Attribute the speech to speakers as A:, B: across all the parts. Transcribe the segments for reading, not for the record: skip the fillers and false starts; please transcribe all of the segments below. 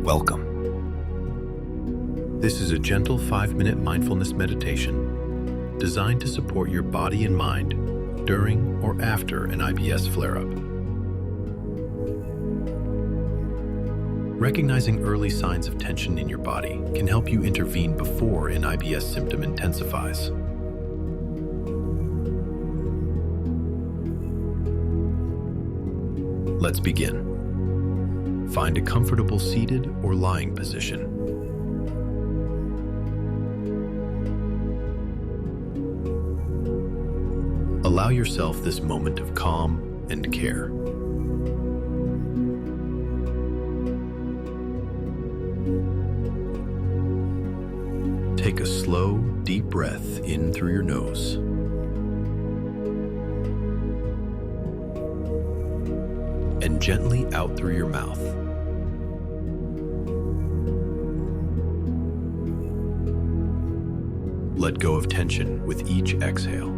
A: Welcome. This is a gentle 5-minute mindfulness meditation designed to support your body and mind during or after an IBS flare-up. Recognizing early signs of tension in your body can help you intervene before an IBS symptom intensifies. Let's begin. Find a comfortable seated or lying position. Allow yourself this moment of calm and care. Take a slow, deep breath in through your nose. And gently out through your mouth. Let go of tension with each exhale.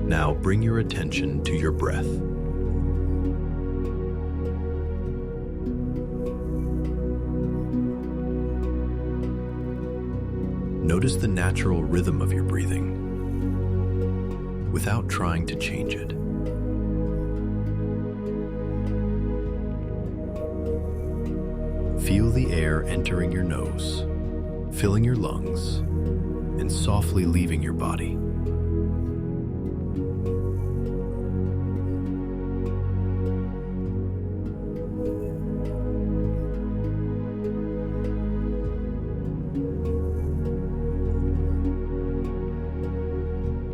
A: Now bring your attention to your breath. Notice the natural rhythm of your breathing without trying to change it. Feel the air entering your nose, filling your lungs, and softly leaving your body.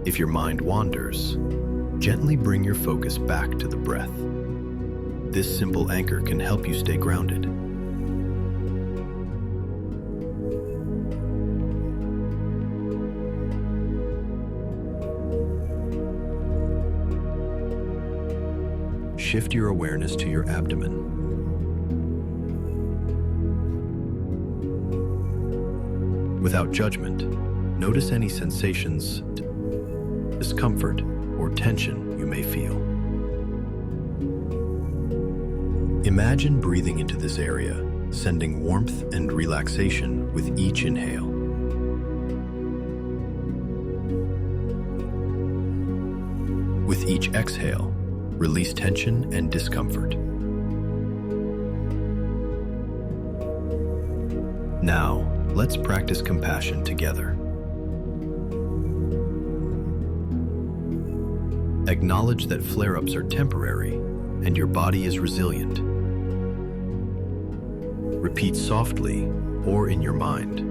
A: If your mind wanders, gently bring your focus back to the breath. This simple anchor can help you stay grounded. Shift your awareness to your abdomen. Without judgment, notice any sensations, discomfort, or tension you may feel. Imagine breathing into this area, sending warmth and relaxation with each inhale. With each exhale, release tension and discomfort. Now, let's practice compassion together. Acknowledge that flare-ups are temporary and your body is resilient. Repeat softly or in your mind,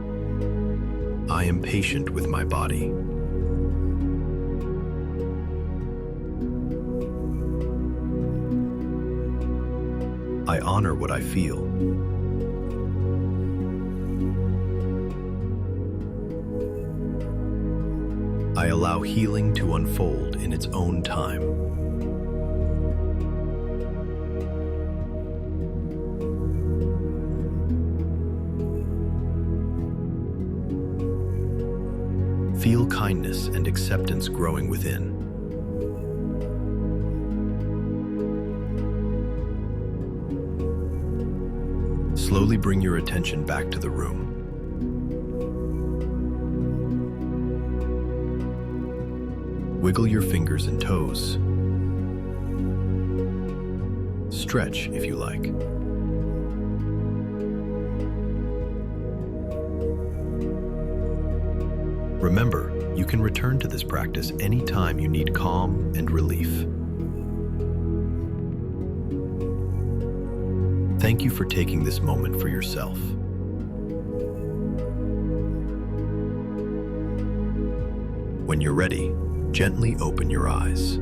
A: "I am patient with my body." "I honor what I feel." "I allow healing to unfold in its own time." Feel kindness and acceptance growing within. Slowly bring your attention back to the room. Wiggle your fingers and toes. Stretch if you like. Remember, you can return to this practice anytime you need calm and relief. Thank you for taking this moment for yourself. When you're ready, gently open your eyes.